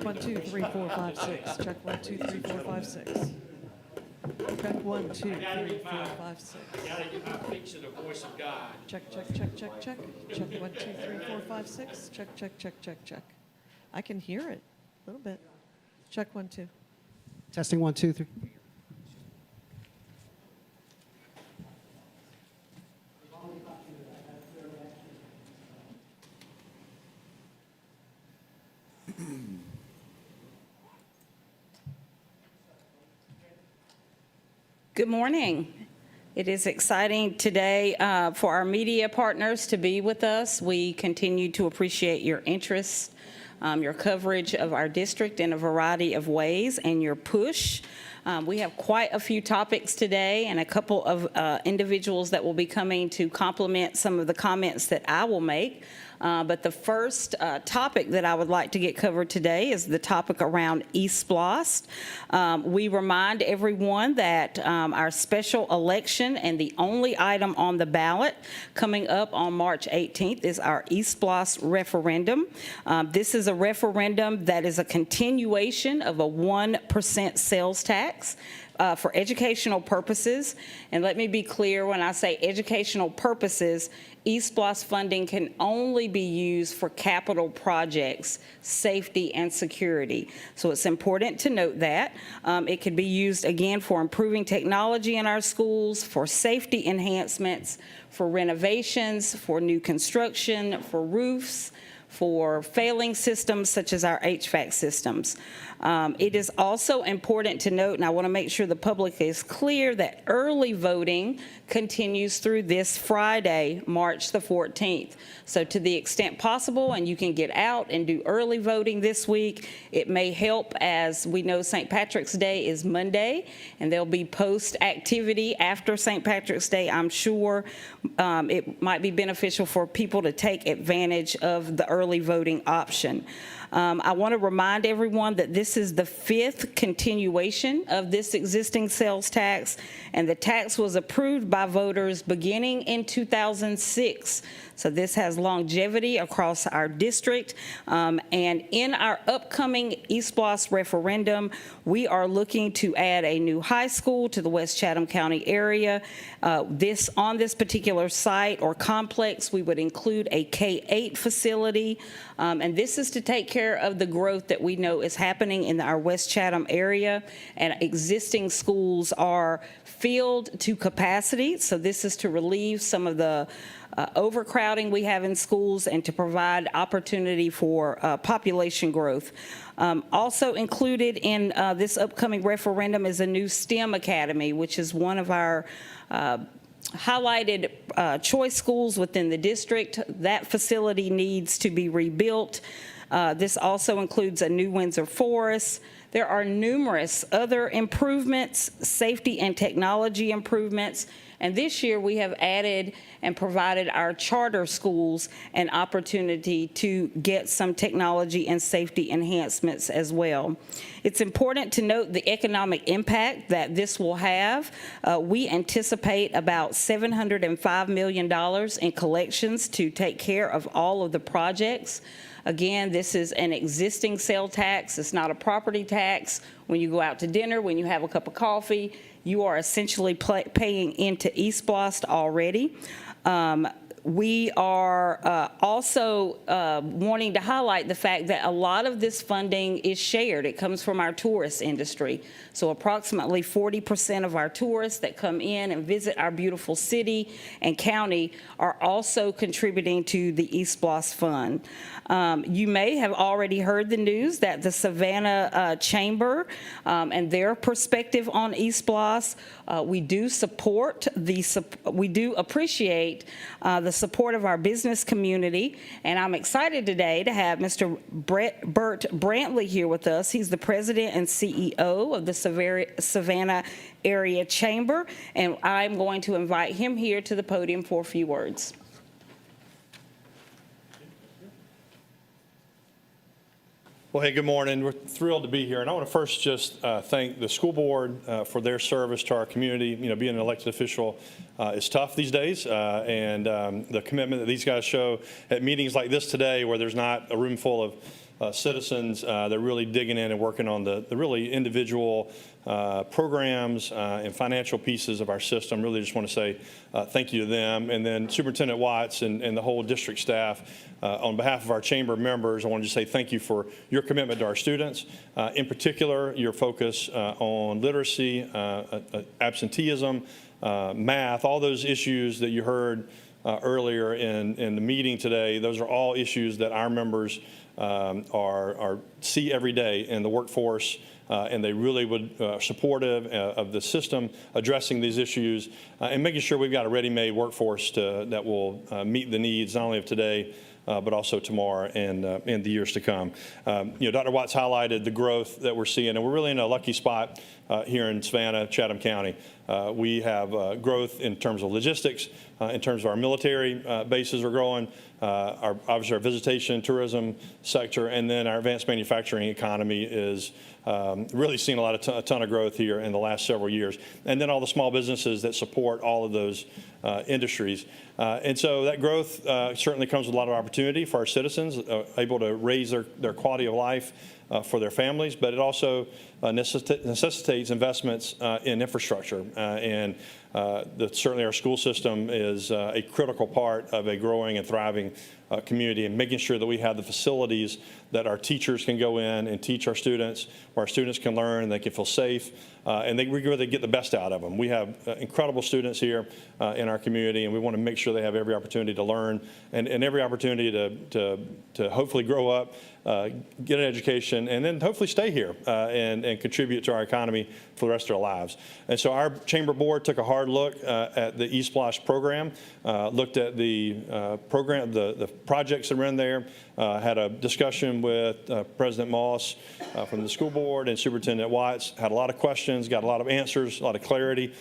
1, 2, 3, 4, 5, 6. Check 1, 2, 3, 4, 5, 6. Check 1, 2, 3, 4, 5, 6. I gotta get my fix of the voice of God. Check, check, check, check, check. Check 1, 2, 3, 4, 5, 6. Check, check, check, check, check. I can hear it a little bit. Check 1, 2. Testing 1, 2, 3. Good morning. It is exciting today for our media partners to be with us. We continue to appreciate your interest, your coverage of our district in a variety of ways, and your push. We have quite a few topics today and a couple of individuals that will be coming to complement some of the comments that I will make. But the first topic that I would like to get covered today is the topic around eSplost. We remind everyone that our special election and the only item on the ballot coming up on March 18th is our eSplost referendum. This is a referendum that is a continuation of a 1% sales tax. For educational purposes, and let me be clear, when I say educational purposes, eSplost funding can only be used for capital projects, safety and security. So it's important to note that. It could be used again for improving technology in our schools, for safety enhancements, for renovations, for new construction, for roofs, for failing systems such as our HVAC systems. It is also important to note, and I want to make sure the public is clear, that early voting continues through this Friday, March the 14th. So to the extent possible, and you can get out and do early voting this week, it may help, as we know St. Patrick's Day is Monday, and there'll be post-activity after St. Patrick's Day, I'm sure. It might be beneficial for people to take advantage of the early voting option. I want to remind everyone that this is the 5th continuation of this existing sales tax, and the tax was approved by voters beginning in 2006. So this has longevity across our district. And in our upcoming eSplost referendum, we are looking to add a new high school to the West Chatham County area. On this particular site or complex, we would include a K-8 facility. And this is to take care of the growth that we know is happening in our West Chatham area. And existing schools are filled to capacity. So this is to relieve some of the overcrowding we have in schools and to provide opportunity for population growth. Also included in this upcoming referendum is a new STEM Academy, which is one of our highlighted choice schools within the district. That facility needs to be rebuilt. This also includes a new Windsor Forest. There are numerous other improvements, safety and technology improvements, and this year we have added and provided our charter schools an opportunity to get some technology and safety enhancements as well. It's important to note the economic impact that this will have. We anticipate about $705 million in collections to take care of all of the projects. Again, this is an existing sale tax. It's not a property tax. When you go out to dinner, when you have a cup of coffee, you are essentially paying into eSplost already. We are also wanting to highlight the fact that a lot of this funding is shared. It comes from our tourist industry. So approximately 40% of our tourists that come in and visit our beautiful city and county are also contributing to the eSplost fund. You may have already heard the news that the Savannah Chamber and their perspective on eSplost, we do appreciate the support of our business community, and I'm excited today to have Mr. Bert Brantley here with us. He's the president and CEO of the Savannah Area Chamber, and I'm going to invite him here to the podium for a few words. Well, hey, good morning. We're thrilled to be here, and I want to first just thank the school board for their service to our community. You know, being an elected official is tough these days, and the commitment that these guys show at meetings like this today, where there's not a room full of citizens. They're really digging in and working on the really individual programs and financial pieces of our system. Really just want to say thank you to them. And then Superintendent Watts and the whole district staff, on behalf of our chamber members, I want to just say thank you for your commitment to our students. In particular, your focus on literacy, absenteeism, math, all those issues that you heard earlier in the meeting today. Those are all issues that our members see every day in the workforce, and they really would supportive of the system addressing these issues and making sure we've got a ready-made workforce that will meet the needs not only of today but also tomorrow and in the years to come. Dr. Watts highlighted the growth that we're seeing, and we're really in a lucky spot here in Savannah, Chatham County. We have growth in terms of logistics, in terms of our military bases are growing, obviously our visitation and tourism sector, and then our advanced manufacturing economy is really seeing a ton of growth here in the last several years. And then all the small businesses that support all of those industries. And so that growth certainly comes with a lot of opportunity for our citizens, able to raise their quality of life for their families, but it also necessitates investments in infrastructure. Certainly our school system is a critical part of a growing and thriving community, and making sure that we have the facilities that our teachers can go in and teach our students, where our students can learn and they can feel safe, and we really get the best out of them. We have incredible students here in our community, and we want to make sure they have every opportunity to learn and every opportunity to hopefully grow up, get an education, and then hopefully stay here and contribute to our economy for the rest of their lives. And so our chamber board took a hard look at the eSplosh program, looked at the program, the projects that are in there, had a discussion with President Moss from the school board and Superintendent Watts, had a lot of questions, got a lot of answers, a lot of clarity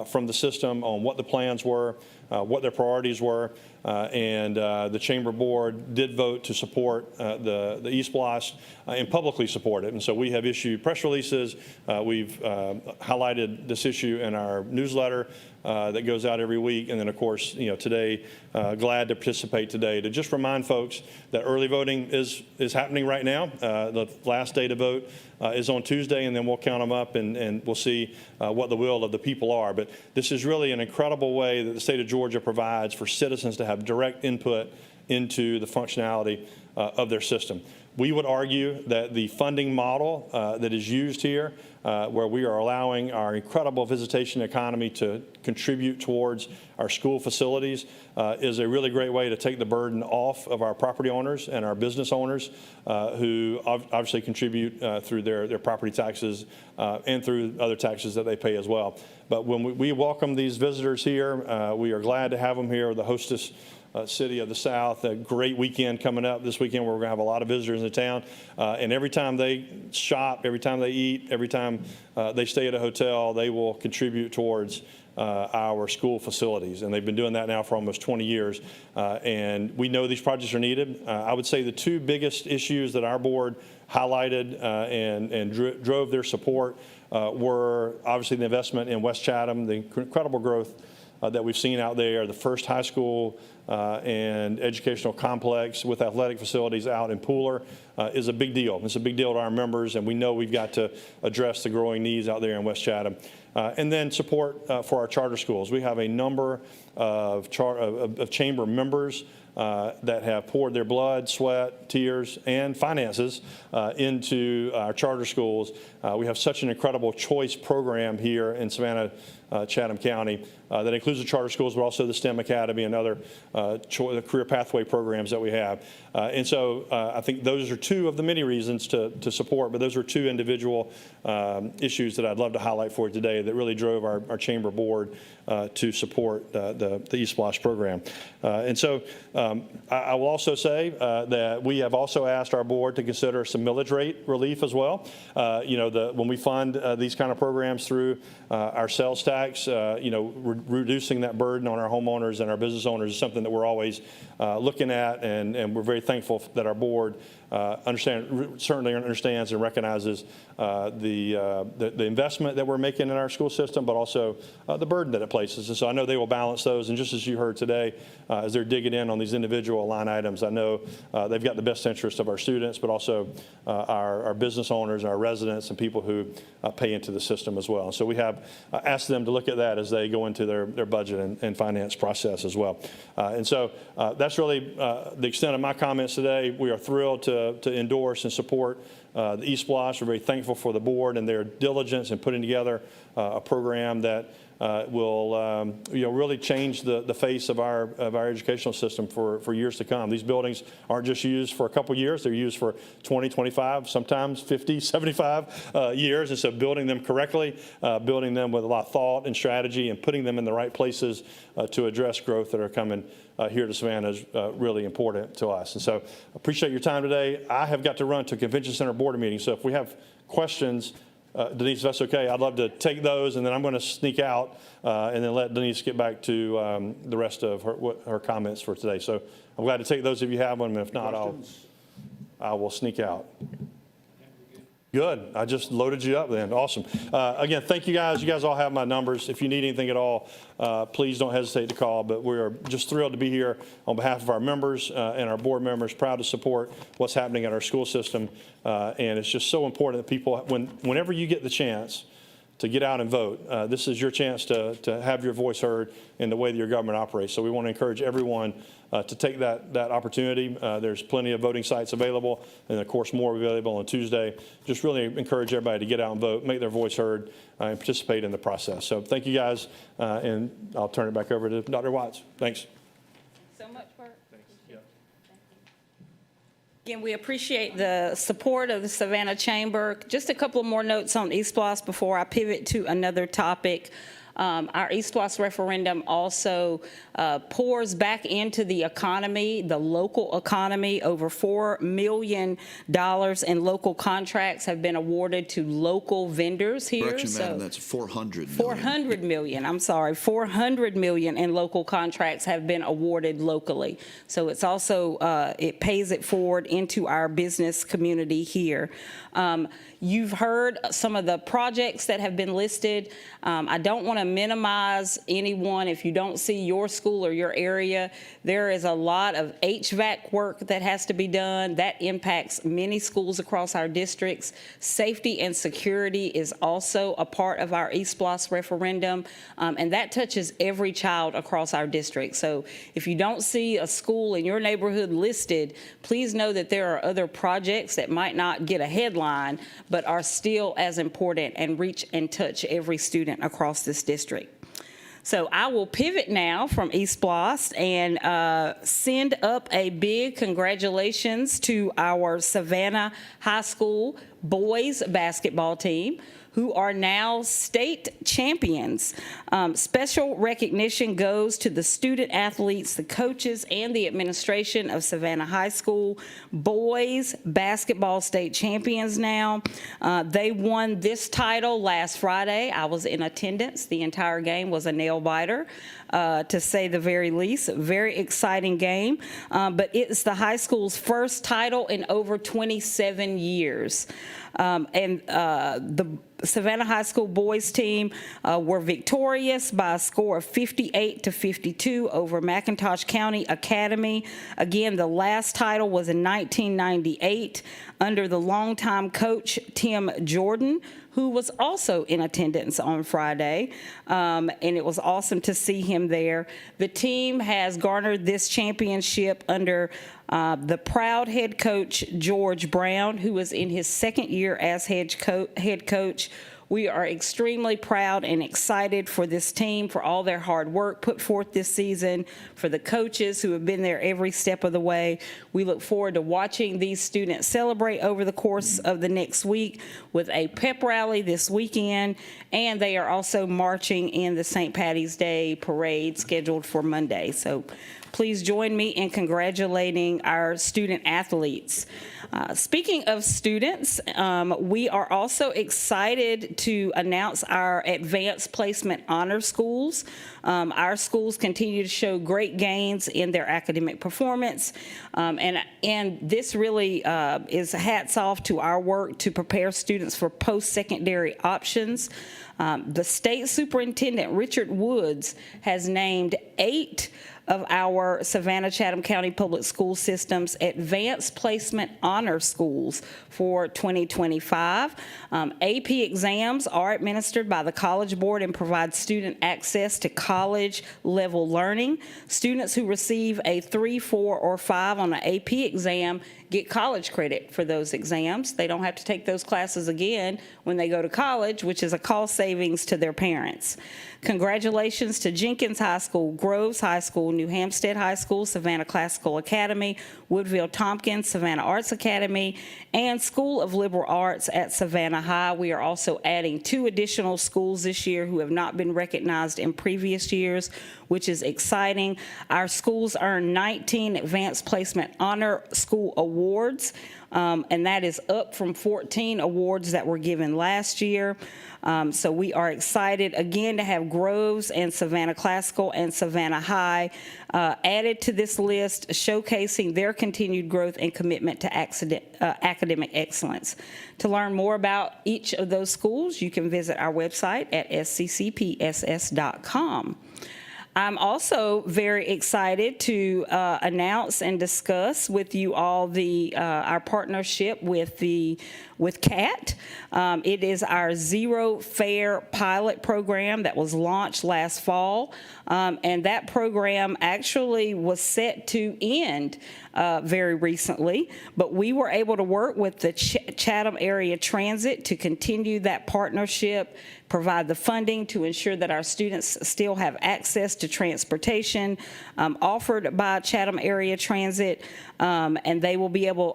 from the system on what the plans were, what their priorities were, and the chamber board did vote to support the eSplosh and publicly support it. And so we have issued press releases. We've highlighted this issue in our newsletter that goes out every week. And then, of course, today, glad to participate today to just remind folks that early voting is happening right now. The last day to vote is on Tuesday, and then we'll count them up and we'll see what the will of the people are. But this is really an incredible way that the state of Georgia provides for citizens to have direct input into the functionality of their system. We would argue that the funding model that is used here, where we are allowing our incredible visitation economy to contribute towards our school facilities, is a really great way to take the burden off of our property owners and our business owners who obviously contribute through their property taxes and through other taxes that they pay as well. But when we welcome these visitors here, we are glad to have them here, the hostess city of the South. A great weekend coming up this weekend where we're going to have a lot of visitors in town. And every time they shop, every time they eat, every time they stay at a hotel, they will contribute towards our school facilities. And they've been doing that now for almost 20 years. And we know these projects are needed. I would say the two biggest issues that our board highlighted and drove their support were obviously the investment in West Chatham, the incredible growth that we've seen out there, the first high school and educational complex with athletic facilities out in Pooler is a big deal. It's a big deal to our members, and we know we've got to address the growing needs out there in West Chatham. And then support for our charter schools. We have a number of chamber members that have poured their blood, sweat, tears, and finances into our charter schools. We have such an incredible choice program here in Savannah, Chatham County that includes the charter schools, but also the STEM Academy and other career pathway programs that we have. And so I think those are two of the many reasons to support, but those are two individual issues that I'd love to highlight for you today that really drove our chamber board to support the eSplosh program. And so I will also say that we have also asked our board to consider some millage rate relief as well. When we fund these kind of programs through our sales tax, reducing that burden on our homeowners and our business owners is something that we're always looking at, and we're very thankful that our board certainly understands and recognizes the investment that we're making in our school system, but also the burden that it places. And so I know they will balance those. And just as you heard today, as they're digging in on these individual line items, I know they've got the best interest of our students, but also our business owners, our residents, and people who pay into the system as well. And so we have asked them to look at that as they go into their budget and finance process as well. And so that's really the extent of my comments today. We are thrilled to endorse and support the eSplosh. We're very thankful for the board and their diligence in putting together a program that will really change the face of our educational system for years to come. These buildings aren't just used for a couple years, they're used for 20, 25, sometimes 50, 75 years. And so building them correctly, building them with a lot of thought and strategy, and putting them in the right places to address growth that are coming here to Savannah is really important to us. And so appreciate your time today. I have got to run to a convention center board meeting, so if we have questions, Denise, if that's okay, I'd love to take those, and then I'm going to sneak out and then let Denise get back to the rest of her comments for today. So I'm glad to take those if you have them, and if not, I will sneak out. Good. I just loaded you up then. Awesome. Again, thank you guys. You guys all have my numbers. If you need anything at all, please don't hesitate to call. But we are just thrilled to be here on behalf of our members and our board members, proud to support what's happening at our school system. And it's just so important that people, whenever you get the chance to get out and vote, this is your chance to have your voice heard in the way that your government operates. So we want to encourage everyone to take that opportunity. There's plenty of voting sites available, and of course more available on Tuesday. Just really encourage everybody to get out and vote, make their voice heard, and participate in the process. So thank you guys, and I'll turn it back over to Dr. Watts. Thanks. So much, Bert. Thanks. Yeah. Again, we appreciate the support of the Savannah Chamber. Just a couple more notes on eSplosh before I pivot to another topic. Our eSplosh referendum also pours back into the economy, the local economy. Over $4 million in local contracts have been awarded to local vendors here. Correction, Madam, that's 400 million. 400 million, I'm sorry, 400 million in local contracts have been awarded locally. So it's also, it pays it forward into our business community here. You've heard some of the projects that have been listed. I don't want to minimize anyone. If you don't see your school or your area, there is a lot of HVAC work that has to be done. That impacts many schools across our districts. Safety and security is also a part of our eSplosh referendum, and that touches every child across our district. So if you don't see a school in your neighborhood listed, please know that there are other projects that might not get a headline, but are still as important and reach and touch every student across this district. So I will pivot now from eSplosh and send up a big congratulations to our Savannah High School boys basketball team, who are now state champions. Special recognition goes to the student athletes, the coaches, and the administration of Savannah High School. Boys basketball state champions now. They won this title last Friday. I was in attendance. The entire game was a nail biter, to say the very least. Very exciting game, but it's the high school's first title in over 27 years. And the Savannah High School boys team were victorious by a score of 58-52 over McIntosh County Academy. Again, the last title was in 1998 under the longtime coach Tim Jordan, who was also in attendance on Friday, and it was awesome to see him there. The team has garnered this championship under the proud head coach, George Brown, who is in his second year as head coach. We are extremely proud and excited for this team, for all their hard work put forth this season, for the coaches who have been there every step of the way. We look forward to watching these students celebrate over the course of the next week with a pep rally this weekend, and they are also marching in the St. Patty's Day parade scheduled for Monday. So please join me in congratulating our student athletes. Speaking of students, we are also excited to announce our advanced placement honor schools. Our schools continue to show great gains in their academic performance, and this really is hats off to our work to prepare students for post-secondary options. The state superintendent, Richard Woods, has named 8 of our Savannah-Chatham County Public School System's Advanced Placement Honor Schools for 2025. AP exams are administered by the College Board and provide student access to college-level learning. Students who receive a 3, 4, or 5 on an AP exam get college credit for those exams. They don't have to take those classes again when they go to college, which is a cost savings to their parents. Congratulations to Jenkins High School, Groves High School, New Hampstead High School, Savannah Classical Academy, Woodville Tompkins, Savannah Arts Academy, and School of Liberal Arts at Savannah High. We are also adding 2 additional schools this year who have not been recognized in previous years, which is exciting. Our schools earned 19 Advanced Placement Honor School Awards, and that is up from 14 awards that were given last year. So we are excited again to have Groves and Savannah Classical and Savannah High added to this list, showcasing their continued growth and commitment to academic excellence. To learn more about each of those schools, you can visit our website at sccpss.com. I'm also very excited to announce and discuss with you all our partnership with CAT. It is our Zero Fare pilot program that was launched last fall, and that program actually was set to end very recently, but we were able to work with the Chatham Area Transit to continue that partnership, provide the funding to ensure that our students still have access to transportation offered by Chatham Area Transit, and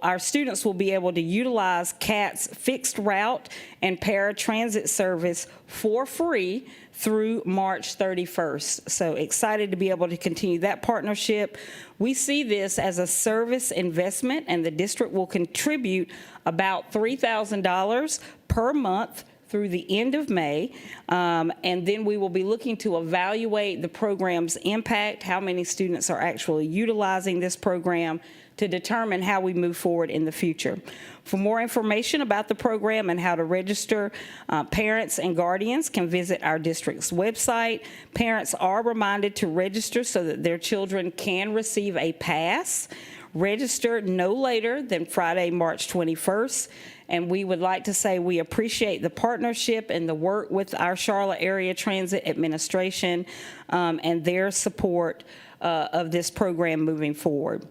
our students will be able to utilize CAT's fixed route and paratransit service for free through March 31st. So excited to be able to continue that partnership. We see this as a service investment, and the district will contribute about $3,000 per month through the end of May, and then we will be looking to evaluate the program's impact, how many students are actually utilizing this program, to determine how we move forward in the future. For more information about the program and how to register, parents and guardians can visit our district's website. Parents are reminded to register so that their children can receive a pass. Register no later than Friday, March 21st. And we would like to say we appreciate the partnership and the work with our Charlotte Area Transit Administration and their support of this program moving forward.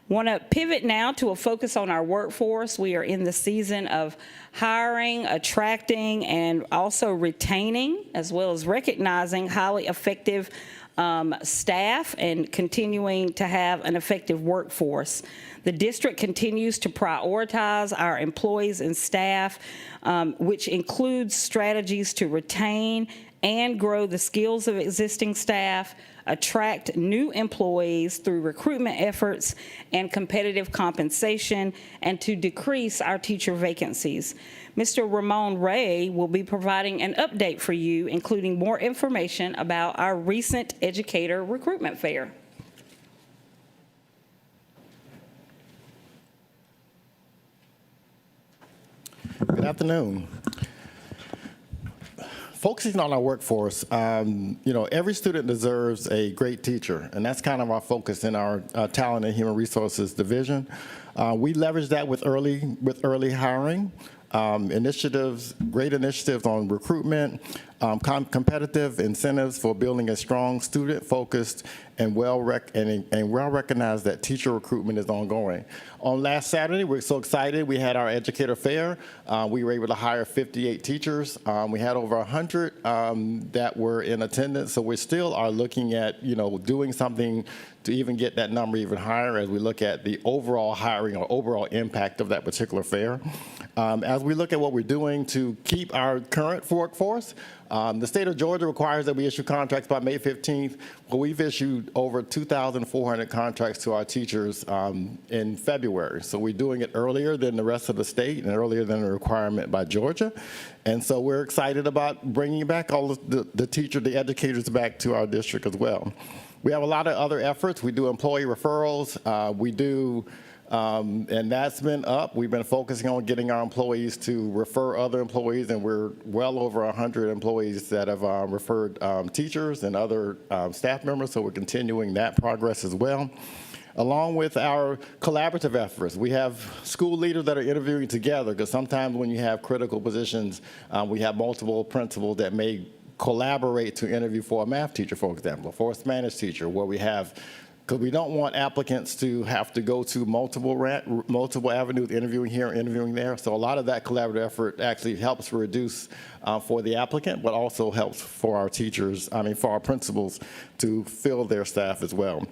Want to pivot now to a focus on our workforce. We are in the season of hiring, attracting, and also retaining, as well as recognizing highly effective staff and continuing to have an effective workforce. The district continues to prioritize our employees and staff, which includes strategies to retain and grow the skills of existing staff, attract new employees through recruitment efforts and competitive compensation, and to decrease our teacher vacancies. Mr. Ramon Ray will be providing an update for you, including more information about our recent educator recruitment fair. Good afternoon. Focusing on our workforce, every student deserves a great teacher, and that's kind of our focus in our Talent and Human Resources division. We leverage that with early hiring, great initiatives on recruitment, competitive incentives for building a strong student-focused and well-recognized that teacher recruitment is ongoing. On last Saturday, we're so excited. We had our educator fair. We were able to hire 58 teachers. We had over 100 that were in attendance. So we still are looking at, doing something to even get that number even higher as we look at the overall hiring or overall impact of that particular fair. As we look at what we're doing to keep our current workforce, The state of Georgia requires that we issue contracts by May 15th. Well, we've issued over 2,400 contracts to our teachers in February. So we're doing it earlier than the rest of the state and earlier than the requirement by Georgia. And so we're excited about bringing back all of the educators back to our district as well. We have a lot of other efforts. We do employee referrals. And that's been up. We've been focusing on getting our employees to refer other employees, and we're well over 100 employees that have referred teachers and other staff members, so we're continuing that progress as well. Along with our collaborative efforts, we have school leaders that are interviewing together, because sometimes when you have critical positions, we have multiple principals that may collaborate to interview for a math teacher, for example, for a Spanish teacher, where we have, because we don't want applicants to have to go to multiple avenues, interviewing here, interviewing there. So a lot of that collaborative effort actually helps reduce for the applicant, but also helps for our teachers, for our principals to fill their staff as well.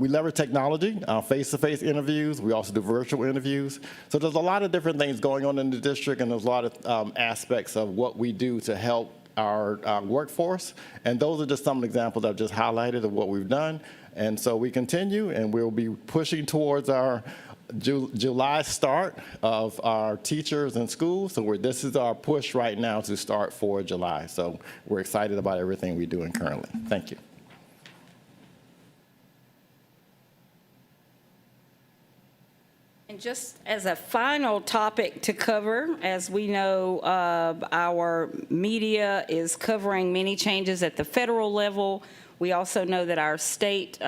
We leverage technology, face-to-face interviews. We also do virtual interviews. So there's a lot of different things going on in the district, and there's a lot of aspects of what we do to help our workforce. And those are just some examples I've just highlighted of what we've done. And so we continue, and we'll be pushing towards our July start of our teachers in school. So this is our push right now to start for July. So we're excited about everything we're doing currently. Thank you. And just as a final topic to cover, as we know, our media is covering many changes at the federal level. We also know that our state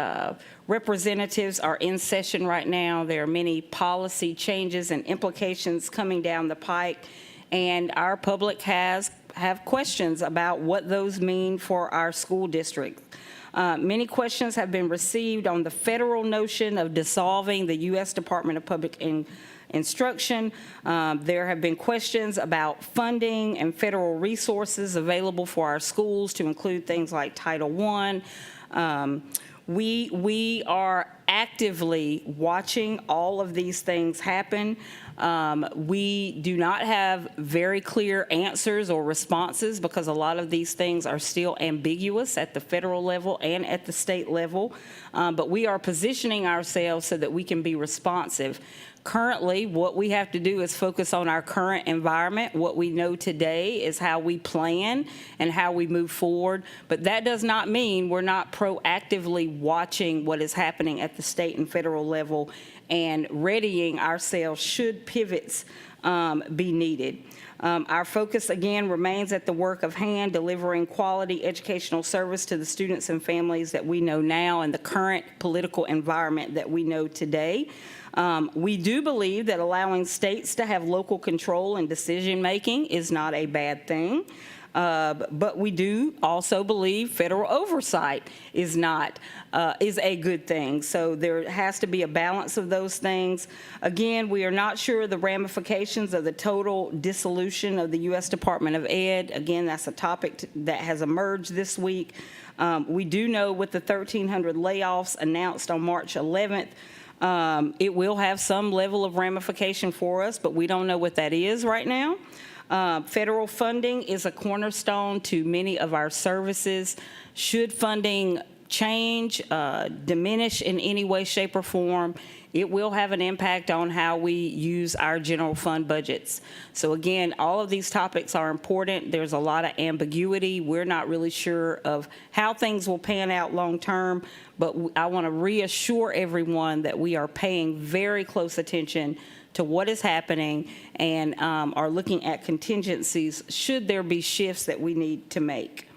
representatives are in session right now. There are many policy changes and implications coming down the pike, and our public have questions about what those mean for our school district. Many questions have been received on the federal notion of dissolving the U.S. Department of Public Instruction. There have been questions about funding and federal resources available for our schools, to include things like Title I. We are actively watching all of these things happen. We do not have very clear answers or responses, because a lot of these things are still ambiguous at the federal level and at the state level. But we are positioning ourselves so that we can be responsive. Currently, what we have to do is focus on our current environment. What we know today is how we plan and how we move forward. But that does not mean we're not proactively watching what is happening at the state and federal level and readying ourselves should pivots be needed. Our focus, again, remains at the work of hand, delivering quality educational service to the students and families that we know now and the current political environment that we know today. We do believe that allowing states to have local control and decision-making is not a bad thing. But we do also believe federal oversight is a good thing. So there has to be a balance of those things. Again, we are not sure the ramifications of the total dissolution of the U.S. Department of Ed. Again, that's a topic that has emerged this week. We do know with the 1,300 layoffs announced on March 11th, it will have some level of ramification for us, but we don't know what that is right now. Federal funding is a cornerstone to many of our services. Should funding change, diminish in any way, shape, or form, it will have an impact on how we use our general fund budgets. So again, all of these topics are important. There's a lot of ambiguity. We're not really sure of how things will pan out long term, but I want to reassure everyone that we are paying very close attention to what is happening and are looking at contingencies should there be shifts that we need to make.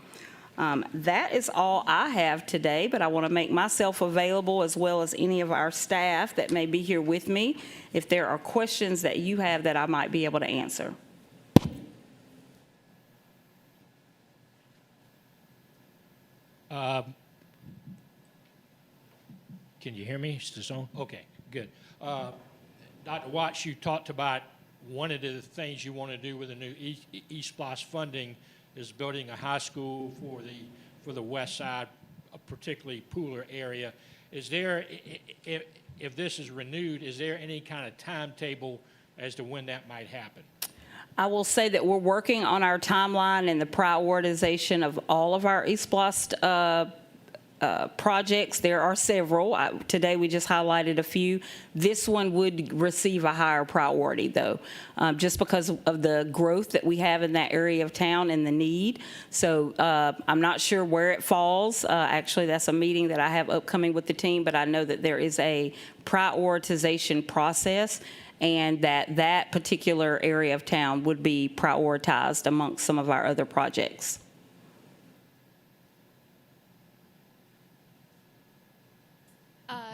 That is all I have today, but I want to make myself available, as well as any of our staff that may be here with me, if there are questions that you have that I might be able to answer. Can you hear me? Is this on? Okay, good. Dr. Watts, you talked about one of the things you want to do with the new eSPLOST funding is building a high school for the west side, particularly Pooler area. Is there, if this is renewed, is there any kind of timetable as to when that might happen? I will say that we're working on our timeline and the prioritization of all of our East Blast projects. There are several. Today, we just highlighted a few. This one would receive a higher priority, though, just because of the growth that we have in that area of town and the need. So I'm not sure where it falls. Actually, that's a meeting that I have upcoming with the team, but I know that there is a prioritization process, and that particular area of town would be prioritized amongst some of our other projects.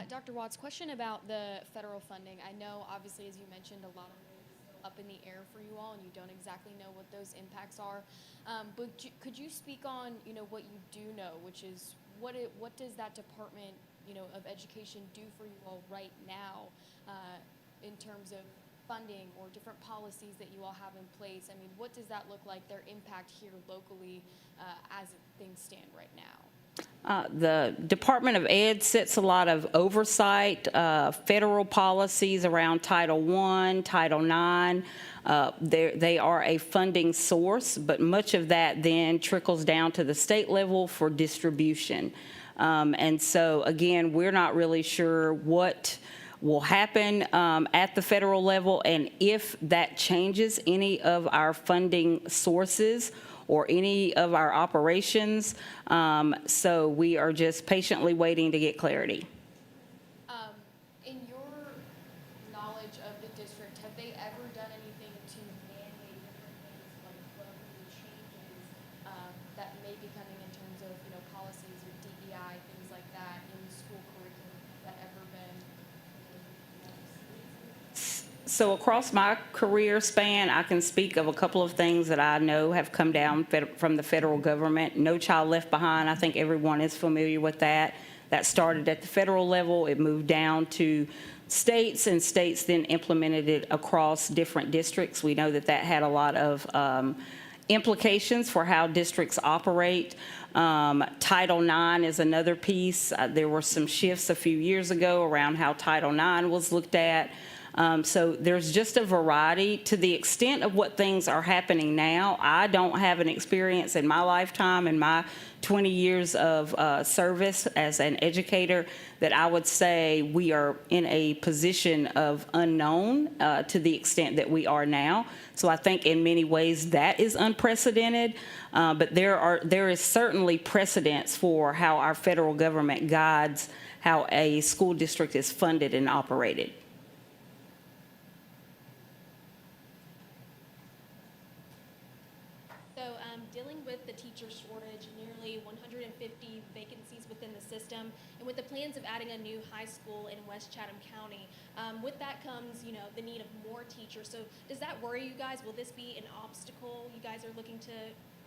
Dr. Watts, question about the federal funding. I know, obviously, as you mentioned, a lot of it is still up in the air for you all, and you don't exactly know what those impacts are. But could you speak on, what you do know, which is what does that Department, of Education do for you all right now in terms of funding or different policies that you all have in place? I mean, what does that look like, their impact here locally as things stand right now? The Department of Ed sets a lot of oversight, federal policies around Title I, Title IX. They are a funding source, but much of that then trickles down to the state level for distribution. And so, again, we're not really sure what will happen at the federal level, and if that changes any of our funding sources or any of our operations. So we are just patiently waiting to get clarity. In your knowledge of the district, have they ever done anything to mandate different things like government changes that may be coming in terms of, policies or DEI, things like that in school curriculum? Has that ever been? So across my career span, I can speak of a couple of things that I know have come down from the federal government. No Child Left Behind, I think everyone is familiar with that. That started at the federal level. It moved down to states, and states then implemented it across different districts. We know that that had a lot of implications for how districts operate. Title IX is another piece. There were some shifts a few years ago around how Title IX was looked at. So there's just a variety. To the extent of what things are happening now, I don't have an experience in my lifetime, in my 20 years of service as an educator, that I would say we are in a position of unknown to the extent that we are now. So I think in many ways that is unprecedented, but there is certainly precedence for how our federal government guides how a school district is funded and operated. Dealing with the teacher shortage, nearly 150 vacancies within the system, and with the plans of adding a new high school in West Chatham County, with that comes, the need of more teachers. So does that worry you guys? Will this be an obstacle you guys are looking to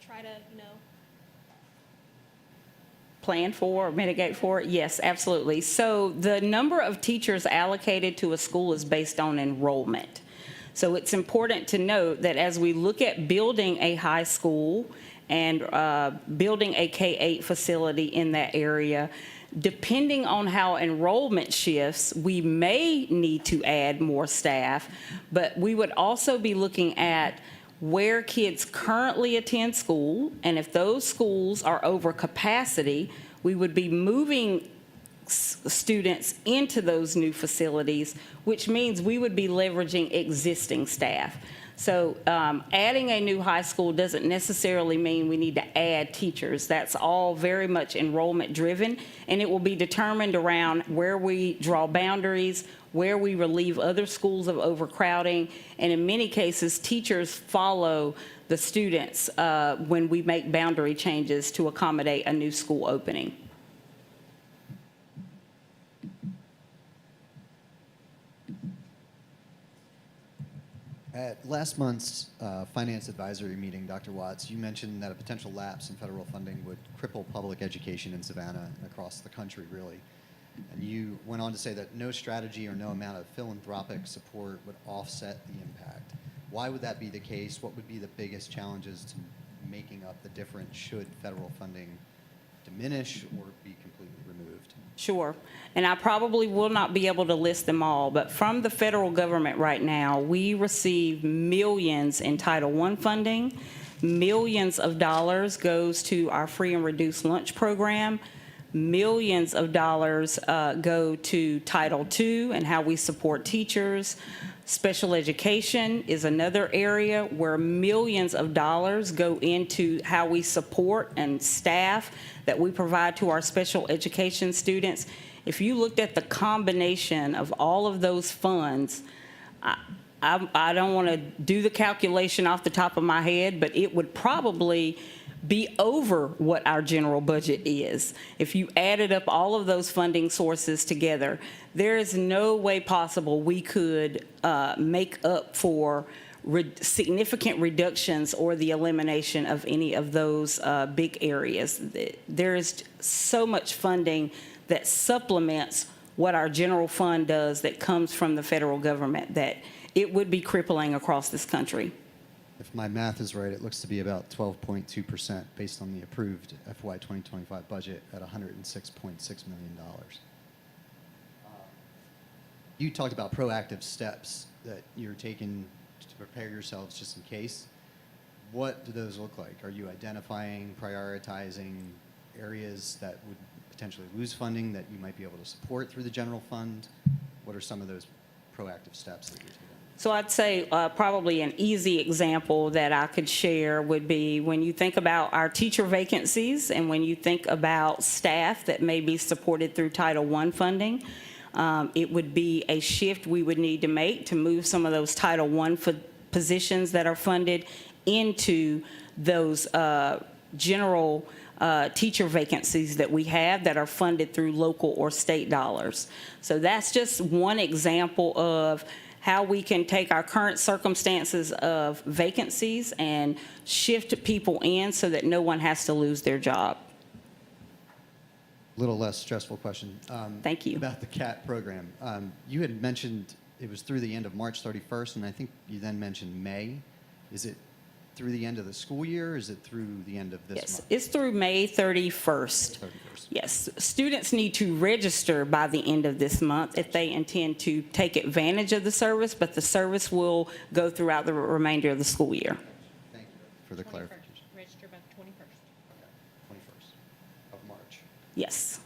try to, Plan for or mitigate for it? Yes, absolutely. So the number of teachers allocated to a school is based on enrollment. So it's important to note that as we look at building a high school and building a K-8 facility in that area, depending on how enrollment shifts, we may need to add more staff, but we would also be looking at where kids currently attend school, and if those schools are over capacity, we would be moving students into those new facilities, which means we would be leveraging existing staff. So adding a new high school doesn't necessarily mean we need to add teachers. That's all very much enrollment driven, and it will be determined around where we draw boundaries, where we relieve other schools of overcrowding, and in many cases, teachers follow the students when we make boundary changes to accommodate a new school opening. At last month's Finance Advisory meeting, Dr. Watts, you mentioned that a potential lapse in federal funding would cripple public education in Savannah and across the country, really. And you went on to say that no strategy or no amount of philanthropic support would offset the impact. Why would that be the case? What would be the biggest challenges to making up the difference should federal funding diminish or be completely removed? approved? Sure. And I probably will not be able to list them all, but from the federal government right now, we receive millions in Title I funding. Millions of dollars goes to our free and reduced lunch program. Millions of dollars go to Title II and how we support teachers. Special education is another area where millions of dollars go into how we support and staff that we provide to our special education students. If you looked at the combination of all of those funds, I don't want to do the calculation off the top of my head, but it would probably be over what our general budget is. If you added up all of those funding sources together, there is no way possible we could make up for significant reductions or the elimination of any of those big areas. There is so much funding that supplements what our general fund does that comes from the federal government that it would be crippling across this country. If my math is right, it looks to be about 12.2% based on the approved FY 2025 budget at $106.6 million. You talked about proactive steps that you're taking to prepare yourselves just in case. What do those look like? Are you identifying, prioritizing areas that would potentially lose funding that you might be able to support through the general fund? What are some of those proactive steps that you're taking? So I'd say probably an easy example that I could share would be when you think about our teacher vacancies and when you think about staff that may be supported through Title I funding, it would be a shift we would need to make to move some of those Title I positions that are funded into those general teacher vacancies that we have that are funded through local or state dollars. So that's just one example of how we can take our current circumstances of vacancies and shift people in so that no one has to lose their job. Little less stressful question. Thank you. About the CAT program. You had mentioned it was through the end of March 31st, and I think you then mentioned May. Is it through the end of the school year, or is it through the end of this Yes, month? it's through May 31st. 31st. Yes, students need to register by the end of this month if they intend to take advantage of the service, but the service will go throughout the remainder of the school year. Thank you for the clarification. Register by the 21st. 21st of March. Yes.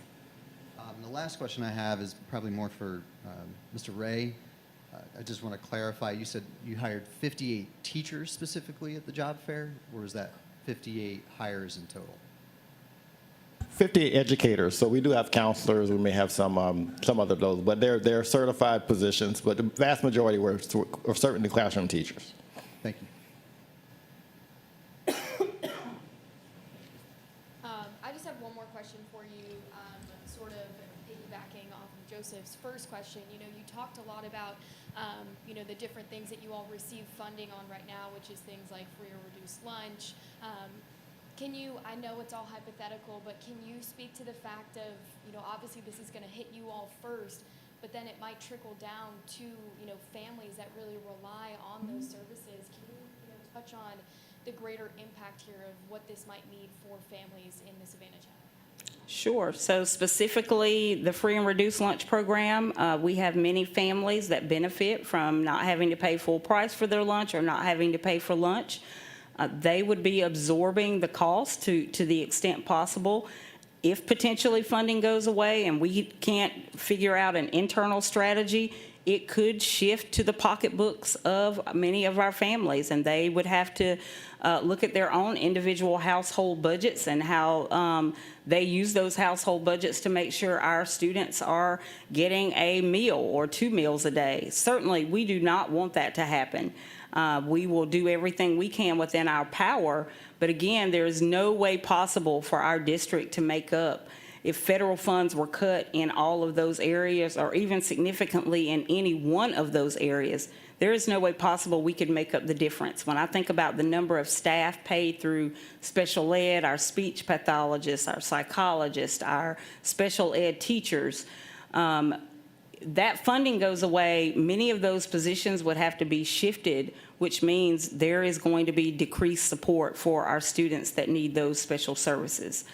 The last question I have is probably more for Mr. Ray. I just want to clarify, you said you hired 58 teachers specifically at the job fair, or is that 58 hires in total? 58 educators, so we do have counselors, we may have some other those, but they're certified positions, but the vast majority were certainly classroom teachers. Thank you. I just have one more question for you, sort of piggybacking off of Joseph's first question. You know, you talked a lot about, you know, the different things that you all receive funding on right now, which is things like free or reduced lunch. Can you, I know it's all hypothetical, but can you speak to the fact of, you know, obviously this is going to hit you all first, but then it might trickle down to, you know, families that really rely on those services. Can you, touch on the greater impact here of what this might mean for families in the Savannah Channel? Sure. So specifically, the free and reduced lunch program, we have many families that benefit from not having to pay full price for their lunch or not having to pay for lunch. They would be absorbing the cost to the extent possible. If potentially funding goes away and we can't figure out an internal strategy, it could shift to the pocketbooks of many of our families, and they would have to look at their own individual household budgets and how they use those household budgets to make sure our students are getting a meal or 2 meals a day. Certainly, we do not want that to happen. We will do everything we can within our power, but again, there is no way possible for our district to make up if federal funds were cut in all of those areas or even significantly in any one of those areas. There is no way possible we could make up the difference. When I think about the number of staff paid through special ed, our speech pathologists, our psychologists, our special ed teachers, that funding goes away, many of those positions would have to be shifted, which means there is going to be decreased support for our students that need those special services.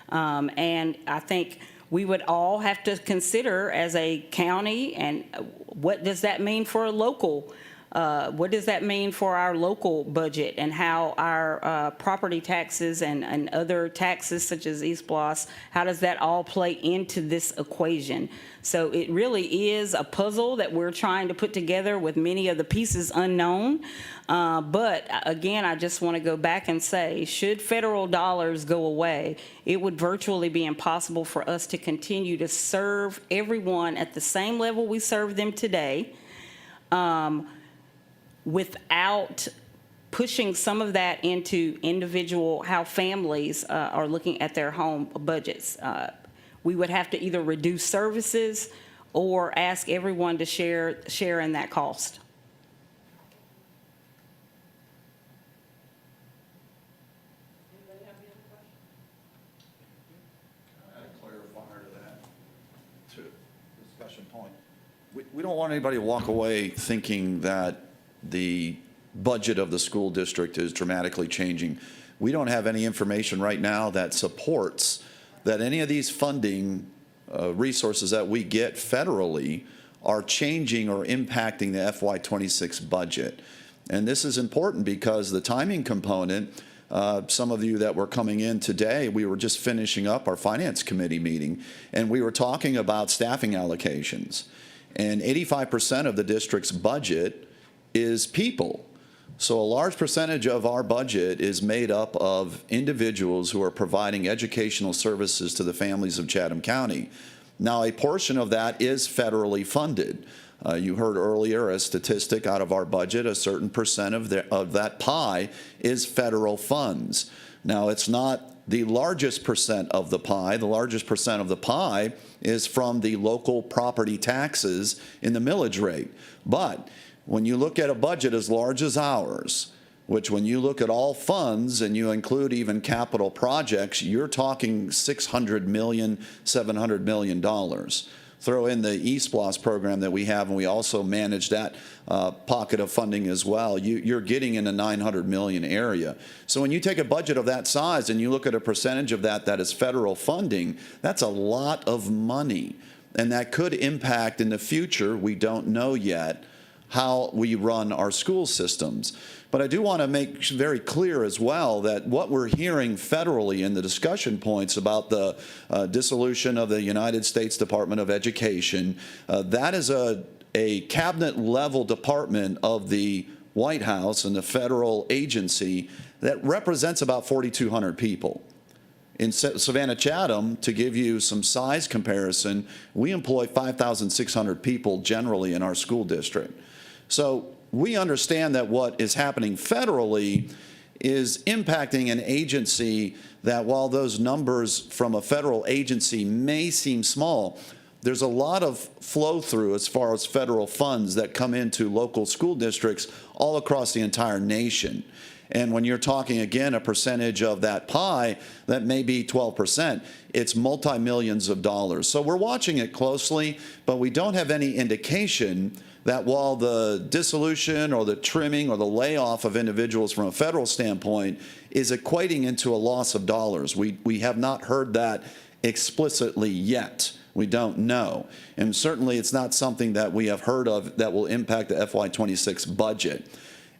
And I think we would all have to consider as a county, and what does that mean for a local? What does that mean for our local budget, and how our property taxes and other taxes such as East Bloss, how does that all play into this equation? So it really is a puzzle that we're trying to put together with many of the pieces unknown. But again, I just want to go back and say, should federal dollars go away, it would virtually be impossible for us to continue to serve everyone at the same level we serve them today, without pushing some of that into individual, how families are looking at their home budgets. We would have to either reduce services or ask everyone to share in that cost. Add a clarifier to that, to discussion point. We don't want anybody to walk away thinking that the budget of the school district is dramatically changing. We don't have any information right now that supports that any of these funding resources that we get federally are changing or impacting the FY26 budget. And this is important because the timing component, some of you that were coming in today, we were just finishing up our finance committee meeting, and we were talking about staffing allocations. And 85% of the district's budget is people. So a large percentage of our budget is made up of individuals who are providing educational services to the families of Chatham County. Now, a portion of that is federally funded. You heard earlier a statistic out of our budget, a certain percent of that pie is federal funds. Now, it's not the largest percent of the pie. The largest percent of the pie is from the local property taxes in the millage rate. But when you look at a budget as large as ours, which when you look at all funds and you include even capital projects, you're talking $600 million, $700 million. Throw in the East Bloss program that we have, and we also manage that pocket of funding as well. You're getting in the $900 million area. So when you take a budget of that size and you look at a percentage of that that is federal funding, that's a lot of money. And that could impact in the future, we don't know yet, how we run our school systems. But I do want to make very clear as well that what we're hearing federally in the discussion points about the dissolution of the United States Department of Education, that is a cabinet level department of the White House and the federal agency that represents about 4,200 people. In Savannah-Chatham, to give you some size comparison, we employ 5,600 people generally in our school district. So we understand that what is happening federally is impacting an agency that, while those numbers from a federal agency may seem small, there's a lot of flow through as far as federal funds that come into local school districts all across the entire nation. And when you're talking, again, a percentage of that pie, that may be 12%, it's multi-millions of dollars. So we're watching it closely, but we don't have any indication that while the dissolution or the trimming or the layoff of individuals from a federal standpoint is equating into a loss of dollars. We have not heard that explicitly yet. We don't know. And certainly it's not something that we have heard of that will impact the FY26 budget.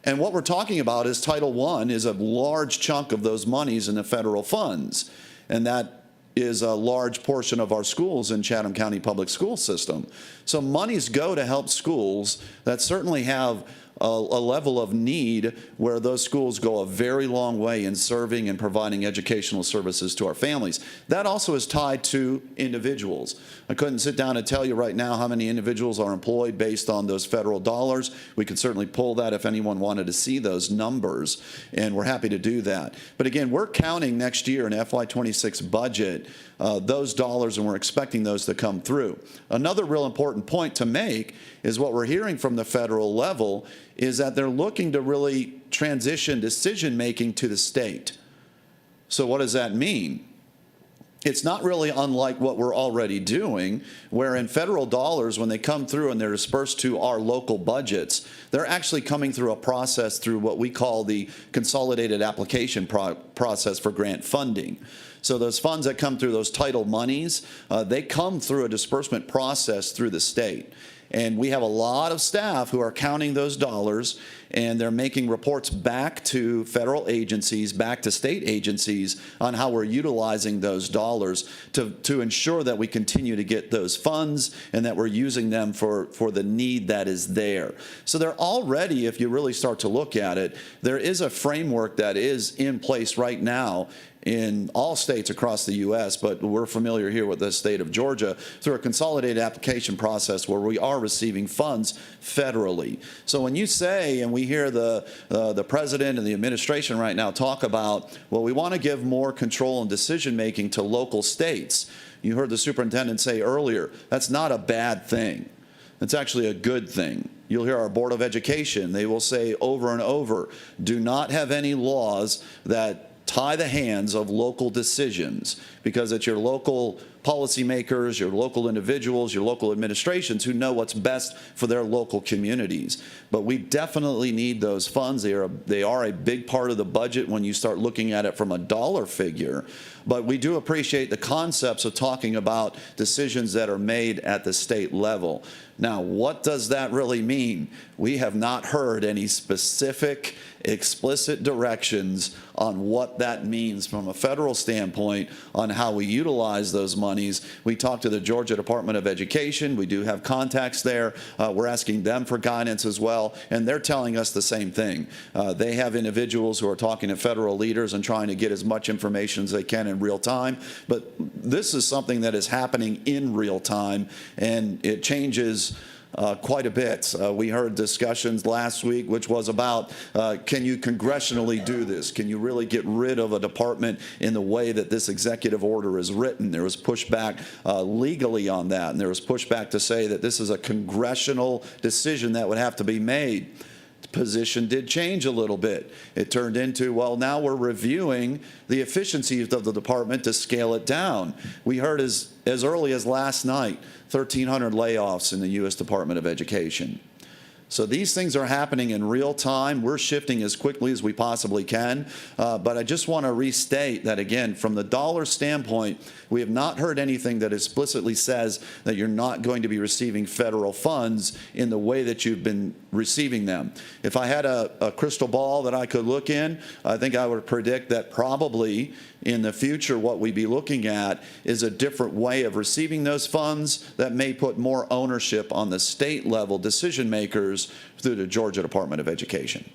And what we're talking about is Title I is a large chunk of those monies in the federal funds. And that is a large portion of our schools in Chatham County Public School System. So monies go to help schools that certainly have a level of need where those schools go a very long way in serving and providing educational services to our families. That also is tied to individuals. I couldn't sit down and tell you right now how many individuals are employed based on those federal dollars. We could certainly pull that if anyone wanted to see those numbers, and we're happy to do that. But again, we're counting next year in FY26 budget those dollars, and we're expecting those to come through. Another real important point to make is what we're hearing from the federal level is that they're looking to really transition decision-making to the state. So what does that mean? It's not really unlike what we're already doing, where in federal dollars, when they come through and they're dispersed to our local budgets, they're actually coming through a process through what we call the consolidated application process for grant funding. So those funds that come through those title monies, they come through a disbursement process through the state. And we have a lot of staff who are counting those dollars, and they're making reports back to federal agencies, back to state agencies on how we're utilizing those dollars to ensure that we continue to get those funds and that we're using them for the need that is there. So they're already, if you really start to look at it, there is a framework that is in place right now in all states across the U.S., but we're familiar here with the state of Georgia through a consolidated application process where we are receiving funds federally. So when you say, and we hear the president and the administration right now talk about, well, we want to give more control and decision making to local states. You heard the superintendent say earlier, that's not a bad thing. It's actually a good thing. You'll hear our Board of Education, they will say over and over, do not have any laws that tie the hands of local decisions, because it's your local policymakers, your local individuals, your local administrations who know what's best for their local communities. But we definitely need those funds. They are a big part of the budget when you start looking at it from a dollar figure. But we do appreciate the concepts of talking about decisions that are made at the state level. Now, what does that really mean? We have not heard any specific, explicit directions on what that means from a federal standpoint on how we utilize those monies. We talked to the Georgia Department of Education. We do have contacts there. We're asking them for guidance as well, and they're telling us the same thing. They have individuals who are talking to federal leaders and trying to get as much information as they can in real time. But this is something that is happening in real time, and it changes quite a bit. We heard discussions last week, which was about, can you congressionally do this? Can you really get rid of a department in the way that this executive order is written? There was pushback legally on that, and there was pushback to say that this is a congressional decision that would have to be made. The position did change a little bit. It turned into, well, now we're reviewing the efficiencies of the department to scale it down. We heard as early as last night, 1,300 layoffs in the U.S. Department of Education. So these things are happening in real time. We're shifting as quickly as we possibly can. But I just want to restate that, again, from the dollar standpoint, we have not heard anything that explicitly says that you're not going to be receiving federal funds in the way that you've been receiving them. If I had a crystal ball that I could look in, I think I would predict that probably in the future what we'd be looking at is a different way of receiving those funds that may put more ownership on the state level decision makers through the Georgia Department of Education.